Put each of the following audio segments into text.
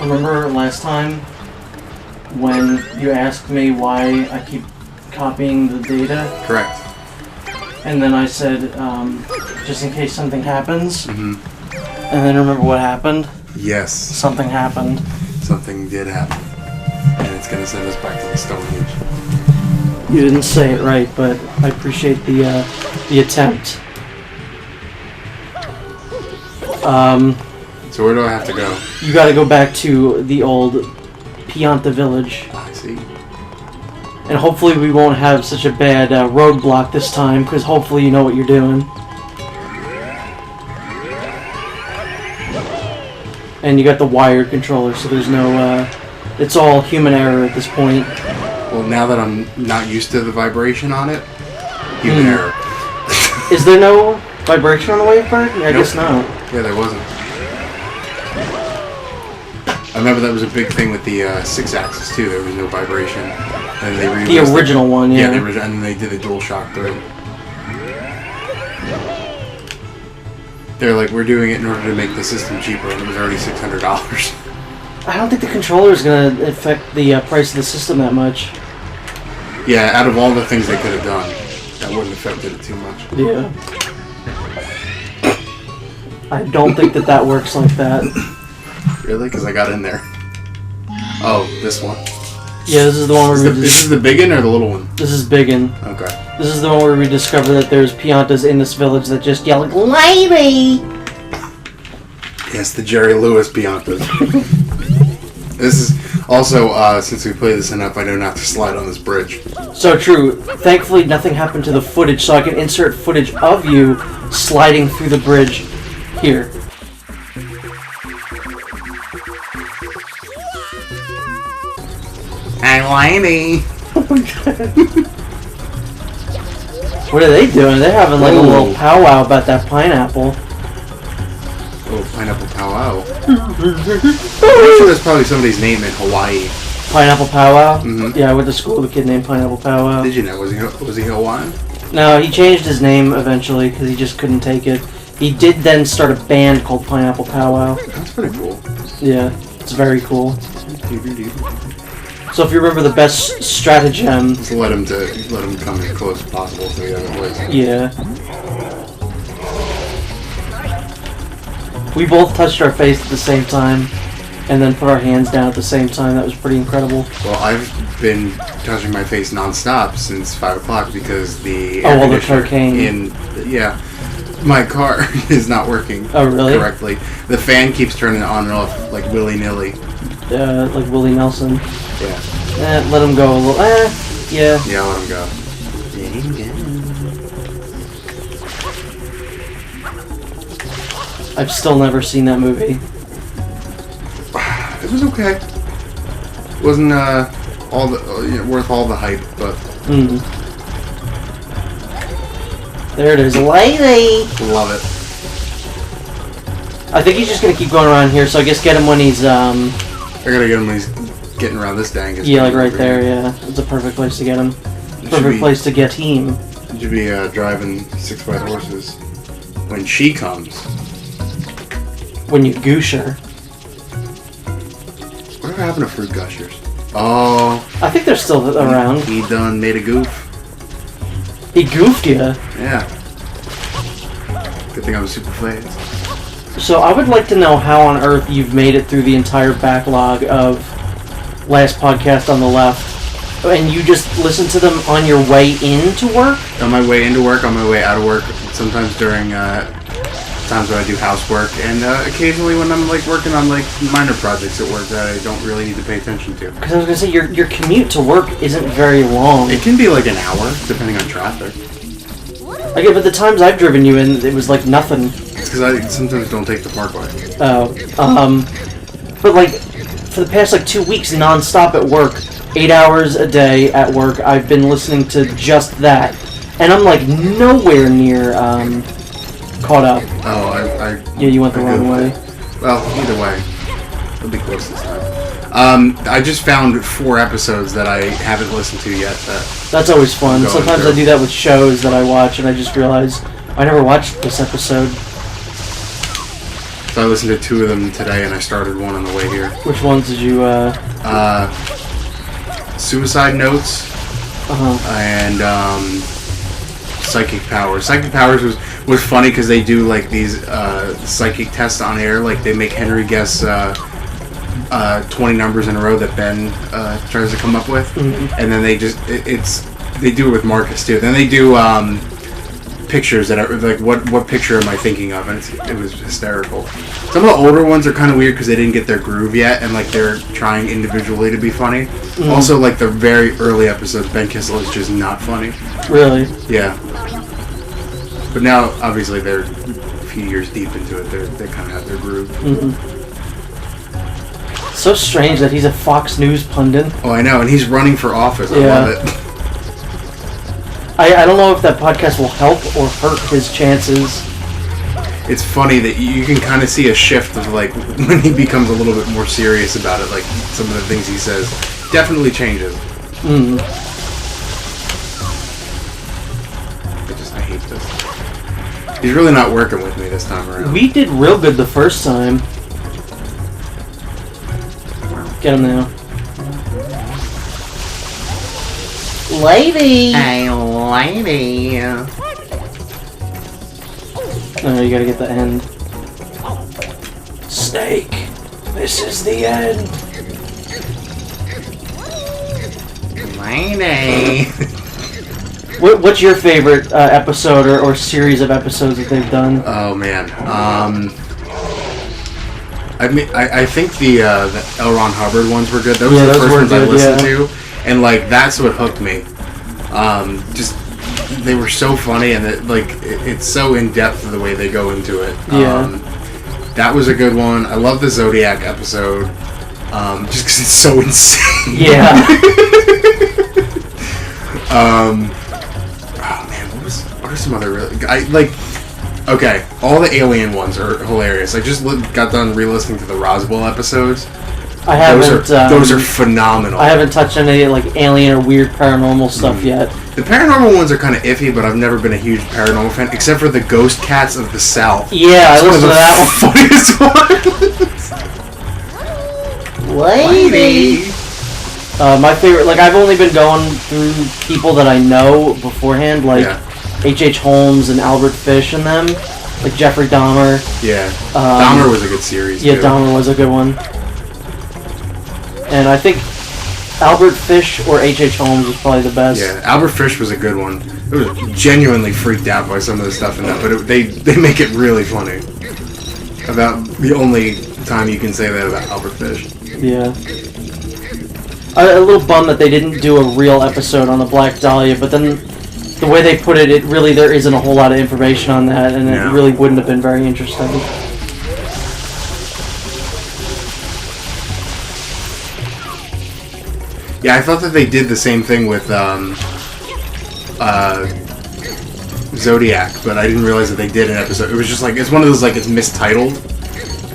Remember last time when you asked me why I keep copying the data? Correct. And then I said, just in case something happens. Mm-hmm. And then remember what happened? Yes. Something happened. Something did happen. And it's going to send us back to the Stone Age. You didn't say it right, but I appreciate the attempt. So where do I have to go? You gotta go back to the old Pianta village. I see. And hopefully we won't have such a bad roadblock this time, because hopefully you know what you're doing. And you got the wired controller, so there's no, it's all human error at this point. Well, now that I'm not used to the vibration on it, human error. Is there no vibration on the Wavebird? Yeah, I guess not. Yeah, there wasn't. I remember that was a big thing with the 6-axis too. There was no vibration, and they the original one, yeah. Yeah, and then they did the DualShock 3. They're like, we're doing it in order to make the system cheaper, and it was already $600. I don't think the controller is going to affect the price of the system that much. Yeah, out of all the things they could have done, that wouldn't have affected it too much. Yeah. I don't think that works like that. Really? Because I got in there. Oh, this one. Yeah, this is the one where This is the big one or the little one? This is biggin. Okay. This is the one where we discover that there's Piantas in this village that just yell, "Lady!" Yes, the Jerry Lewis Piantas. This is also, since we played this enough, I know not to slide on this bridge. So true. Thankfully, nothing happened to the footage, so I can insert footage of you sliding through the bridge here. Hey, lady! What are they doing? They're having like a little powwow about that pineapple. Oh, pineapple powwow. I'm sure that's probably somebody's name in Hawaii. Pineapple powwow? Mm-hmm. Yeah, I went to school with a kid named Pineapple Powwow. Did you know? Was he Hawaiian? No, he changed his name eventually because he just couldn't take it. He did then start a band called Pineapple Powwow. That's pretty cool. Yeah, it's very cool. So if you remember the best stratagem... Just let him come as close as possible so he doesn't wait. Yeah. We both touched our face at the same time, and then put our hands down at the same time. That was pretty incredible. Well, I've been touching my face non-stop since 5 o'clock because the air conditioner my car is not working correctly. The fan keeps turning on and off like willy-nilly. Like Willie Nelson. Yeah. Let him go a little. Yeah. Yeah, let him go. I've still never seen that movie. It was okay. Wasn't worth all the hype, but. There it is, lady. Love it. I think he's just gonna keep going around here. So I guess get him when he's I gotta get him when he's getting around this dang. Yeah, like right there. Yeah, it's a perfect place to get him. Perfect place to get him. You should be driving 6x horses when she comes. When you goosh her. Whatever happened to Fruit Gushers? Oh. I think they're still around. He done made a goof. He goofed you. Yeah. Good thing I was super fast. So I would like to know how on earth you've made it through the entire backlog of Last Podcast on the Left. And you just listen to them on your way into work? On my way into work, on my way out of work, sometimes during times when I do housework, and occasionally when I'm like working on like minor projects at work that I don't really need to pay attention to. Because I was going to say, your commute to work isn't very long. It can be like an hour, depending on traffic. Okay, but the times I've driven you in, it was like nothing. It's because I sometimes don't take the parkway. Oh, but like, for the past like 2 weeks non-stop at work, 8 hours a day at work, I've been listening to just that. And I'm like nowhere near, caught up. Oh, Yeah, you went the wrong way. Well, either way. It'll be close this time. I just found 4 episodes that I haven't listened to yet. That's always fun. Sometimes I do that with shows that I watch and I just realize I never watched this episode. So I listened to 2 of them today, and I started one on the way here. Which ones did you? Suicide Notes and Psychic Powers. Psychic Powers was funny because they do like these psychic tests on air. Like they make Henry guess 20 numbers in a row that Ben tries to come up with, and then they just they do it with Marcus too. Then they do pictures that are like what picture am I thinking of, and it was hysterical. Some of the older ones are kind of weird because they didn't get their groove yet, and like they're trying individually to be funny. Also, like the very early episodes, Ben Kissel is just not funny. Really? Yeah. But now, obviously, they're a few years deep into it. They kind of have their groove. So strange that he's a Fox News pundit. Oh, I know, and he's running for office. I love it. I don't know if that podcast will help or hurt his chances. It's funny that you can kind of see a shift of like when he becomes a little bit more serious about it. Like some of the things he says definitely changes. I hate this. He's really not working with me this time around. We did real good the first time. Get him now. Lady! Hey, lady! No, you gotta get the end. Snake, this is the end. Lady! What's your favorite episode or series of episodes that they've done? Oh man, I think the L. Ron Hubbard ones were good. Those were the first ones I listened to, and like that's what hooked me. Just they were so funny, and it's so in depth the way they go into it. That was a good one. I love the Zodiac episode, just because it's so insane. Yeah. Oh man, what are some other really? Okay, all the Alien ones are hilarious. I just got done re-listening to the Roswell episodes. I haven't. Those are phenomenal. I haven't touched any like alien or weird paranormal stuff yet. The paranormal ones are kind of iffy, but I've never been a huge paranormal fan, except for the Ghost Cats of the South. Yeah, I listened to that one. Funniest one. Lady. My favorite, like I've only been going through people that I know beforehand, like H.H. Holmes and Albert Fish and them, like Jeffrey Dahmer. Yeah, Dahmer was a good series. Yeah, too. Dahmer was a good one. And I think Albert Fish or H.H. Holmes was probably the best. Yeah, Albert Fish was a good one. I was genuinely freaked out by some of the stuff in that, but they make it really funny. About the only time you can say that about Albert Fish. Yeah. A little bummed that they didn't do a real episode on the Black Dahlia, but then the way they put it, there isn't a whole lot of information on that, and it really wouldn't have been very interesting. Yeah, I thought that they did the same thing with Zodiac, but I didn't realize that they did an episode. It was just like, it's one of those, like, it's mistitled,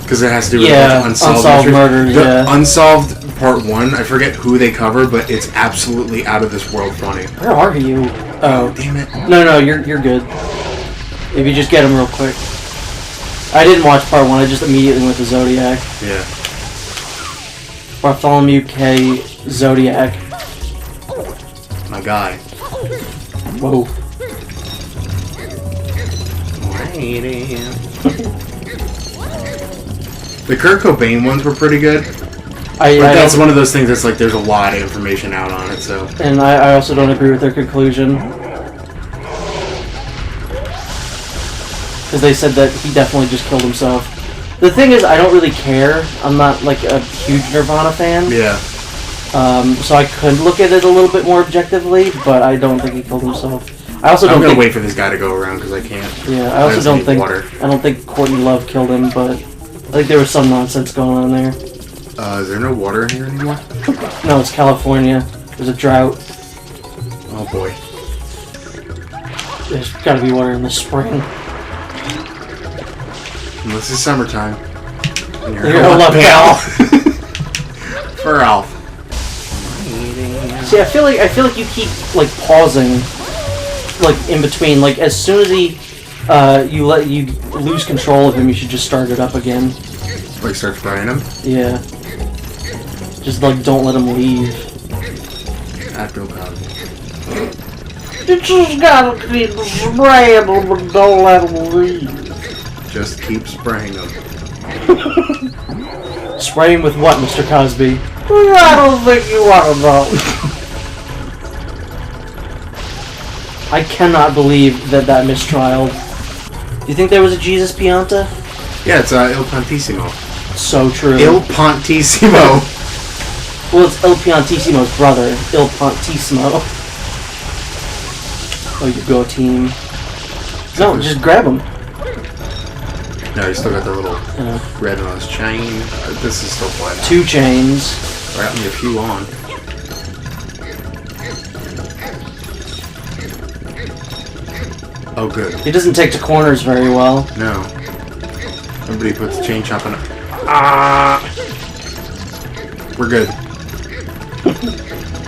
because it has to do with unsolved murders. Unsolved Part 1, I forget who they cover, but it's absolutely out of this world funny. Where are you? Oh, damn it. No, you're good. If you just get them real quick. I didn't watch Part 1, I just immediately went to Zodiac. Yeah. Bartholomew K. Zodiac. My guy. Whoa. The Kurt Cobain ones were pretty good. That's one of those things that's like there's a lot of information out on it, so. And I also don't agree with their conclusion. Because they said that he definitely just killed himself. The thing is, I don't really care. I'm not like a huge Nirvana fan. Yeah. So I could look at it a little bit more objectively, but I don't think he killed himself. I'm gonna wait for this guy to go around because I can't. Yeah, I also don't think. I don't think Courtney Love killed him, but I think there was some nonsense going on there. Is there no water in here anymore? No, it's California. There's a drought. Oh boy. There's gotta be water in the spring. Unless it's summertime. You're gonna love Cal. For Ralph. See, I feel like you keep like pausing, like in between. Like as soon as he you lose control of him, you should just start it up again. Like start spraying him? Yeah. Just like don't let him leave. At Bill Cosby. You just gotta keep spraying him, but don't let him leave. Just keep spraying him. Spray him with what, Mr. Cosby? I don't think you want to know. I cannot believe that mistrial. Do you think there was a Jesus Pianta? Yeah, it's Il Pontissimo. So true. Il Pontissimo. Well, it's Il Piantissimo's brother, Il Pontissimo. Oh, you go team. No, just grab him. No, he's still got the little red on his chain. This is still flying. 2 chains. Got me a few on. Oh, good. He doesn't take to corners very well. No. Somebody puts the chain chop on it. Ah! We're good.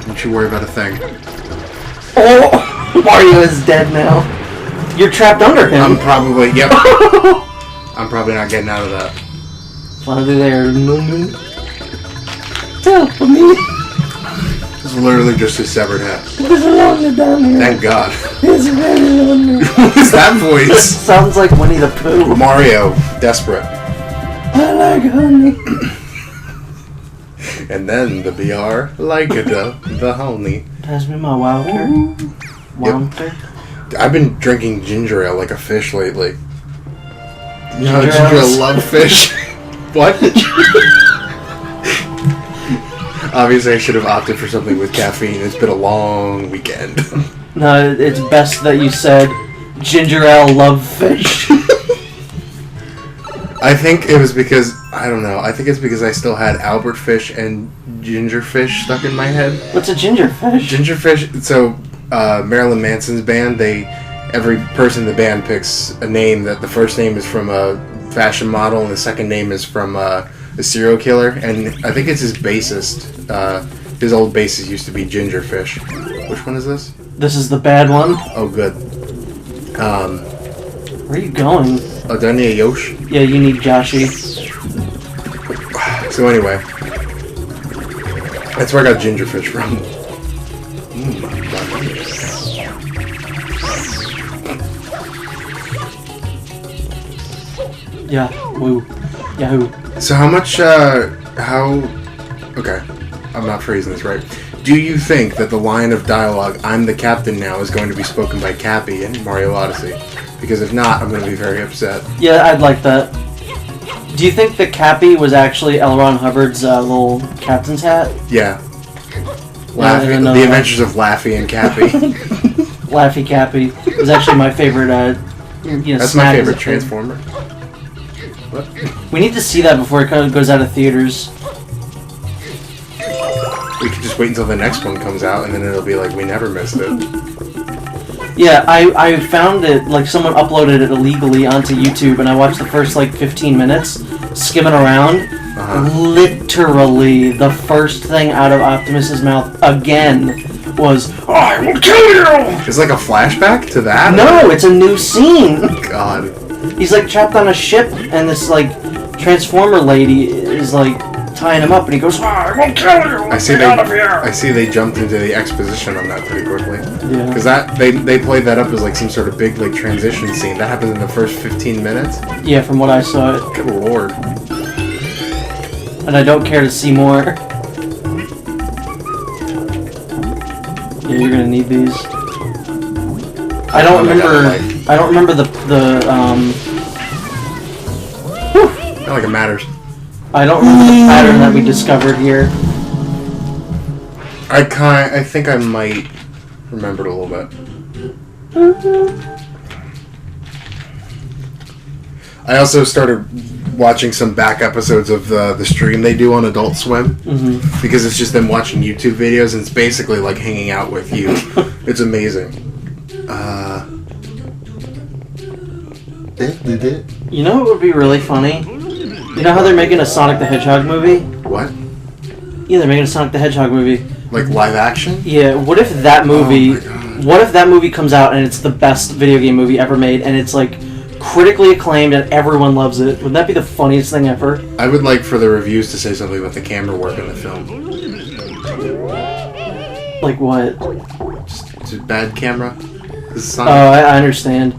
Don't you worry about a thing. Oh! Mario is dead now. You're trapped under him. I'm probably... Yep. I'm probably not getting out of that. Finally there. Help me. It's literally just his severed head. There's a longer down here. Thank God. There's a very longer. What is that voice? Sounds like Winnie the Pooh. Mario, desperate. I like honey. And then the BR, like the honey. Pass me my Wilder. Wilder. I've been drinking ginger ale like a fish lately. You know, Ginger ginger ale ales? love fish. What? Obviously, I should have opted for something with caffeine. It's been a long weekend. No, it's best that you said ginger ale love fish. I think it was because, I don't know, I think it's because I still had Albert fish and ginger fish stuck in my head. What's a ginger fish? Ginger fish, so Marilyn Manson's band, every person in the band picks a name that the first name is from a fashion model and the second name is from a serial killer, and I think it's his bassist. His old bassist used to be Gingerfish. Which one is this? This is the bad one. Oh, good. Where are you going? Oh, do I need a Yosh? Yeah, you need Joshi. So anyway, that's where I got Gingerfish from. Yeah, woo. Yahoo. So how much, okay, I'm not phrasing this right. Do you think that the line of dialogue, I'm the captain now, is going to be spoken by Cappy in Mario Odyssey? Because if not, I'm going to be very upset. Yeah, I'd like that. Do you think that Cappy was actually L. Ron Hubbard's little captain's hat? Yeah. I know the that. Adventures of Laffy and Cappy. Laffy Cappy is actually my favorite, That's snack my as a favorite kid. Transformer. What? We need to see that before it goes out of theaters. We could just wait until the next one comes out, and then it'll be like we never missed it. Yeah, I found it, like, someone uploaded it illegally onto YouTube, and I watched the first, 15 minutes, skimming around. Literally, the first thing out of Optimus's mouth, again, was, I will kill you! It's like a flashback to that? No, it's a new scene! God. He's, trapped on a ship, and this, Transformer lady is, tying him up, and he goes, I will kill you! I see Get out of here! I see they jumped into the exposition on that pretty quickly. Yeah. Because they played that up as some sort of big transition scene. That happens in the first 15 minutes. Yeah, from what I saw it. Good lord. And I don't care to see more. Yeah, you're gonna need these. I don't remember the Not like it matters. I don't remember the pattern that we discovered here. I think I might remember it a little bit. I also started watching some back episodes of the stream they do on Adult Swim, because it's just them watching YouTube videos, and it's basically like hanging out with you. It's amazing. You know what would be really funny? You know how they're making a Sonic the Hedgehog movie? What? Yeah, they're making a Sonic the Hedgehog movie. Like live action? Yeah, what if that movie... Oh my God. What if that movie comes out and it's the best video game movie ever made, and it's critically acclaimed and everyone loves it. Wouldn't that be the funniest thing ever? I would like for the reviews to say something about the camera work in the film. Like what? Just a bad camera. Oh, I understand.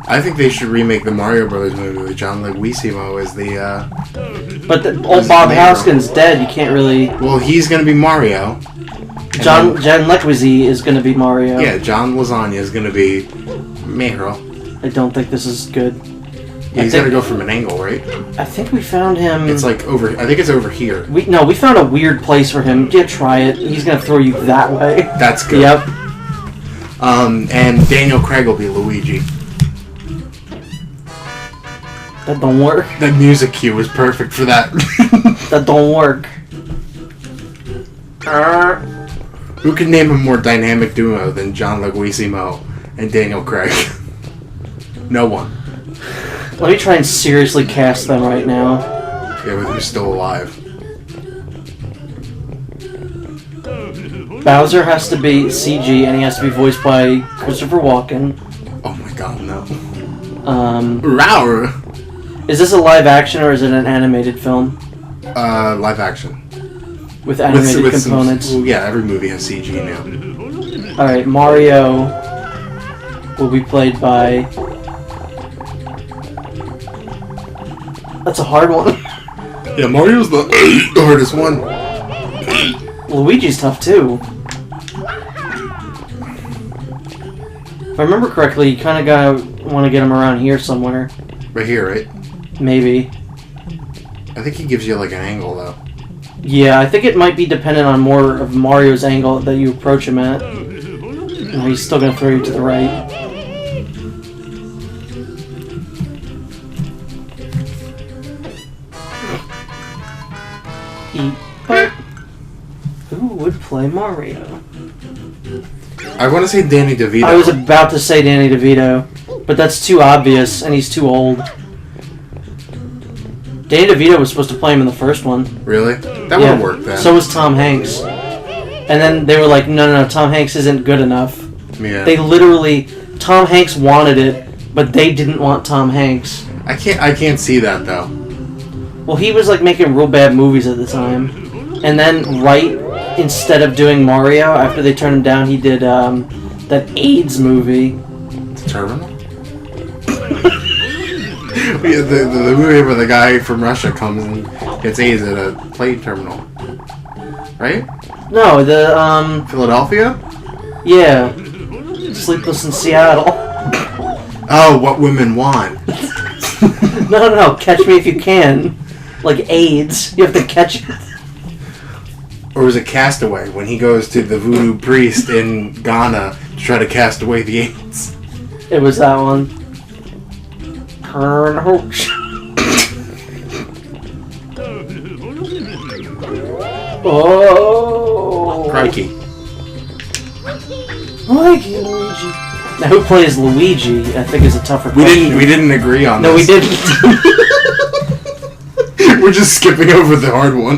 I think they should remake the Mario Brothers movie with John Leguizamo as the. But old Bob Hoskins dead. You can't really. Well, he's gonna be Mario. John Leguizamo is gonna be Mario. Yeah, John Lasagna is gonna be Mario. I don't think this is good. Yeah, he's gotta go from an angle, right? I think we found him. It's like over. I think it's over here. We found a weird place for him. Yeah, try it. He's gonna throw you that way. That's good. Yep. And Daniel Craig will be Luigi. That don't work. The music cue was perfect for that. That don't work. Who can name a more dynamic duo than John Leguizamo and Daniel Craig? No one. Let me try and seriously cast them right now. Yeah, but who's still alive? Bowser has to be CG and he has to be voiced by Christopher Walken. Oh my god, no. Rawr. Is this a live action or is it an animated film? Live action. With animated with components? Well, yeah, every movie has CG now. Alright, Mario will be played by... That's a hard one. Yeah, Mario's the hardest one. Luigi's tough too. If I remember correctly, you kind of want to get him around here somewhere. Right here, right? Maybe. I think he gives you like an angle though. Yeah, I think it might be dependent on more of Mario's angle that you approach him at. No, he's still going to throw you to the right. Who would play Mario? I want to say Danny DeVito. I was about to say Danny DeVito, but that's too obvious, and he's too old. Danny DeVito was supposed to play him in the first one. Really? That would have worked then. So was Tom Hanks. And then they were like, no, Tom Hanks isn't good enough. Yeah. They literally... Tom Hanks wanted it, but they didn't want Tom Hanks. I can't see that though. Well, he was like making real bad movies at the time. And then instead of doing Mario, after they turned him down, he did that AIDS movie. The Terminal? Yeah, the movie where the guy from Russia comes and gets AIDS at a plane terminal. Right? No, the Philadelphia? Yeah. Sleepless in Seattle. Oh, What Women Want. No, Catch Me If You Can. Like AIDS. You have to catch it. Or was it Castaway, when he goes to the voodoo priest in Ghana to try to cast away the AIDS? It was that one. Oh! Crikey. Luigi. Now, who plays Luigi? I think is a tougher question. We didn't agree on this. No, we didn't. We're just skipping over the hard one.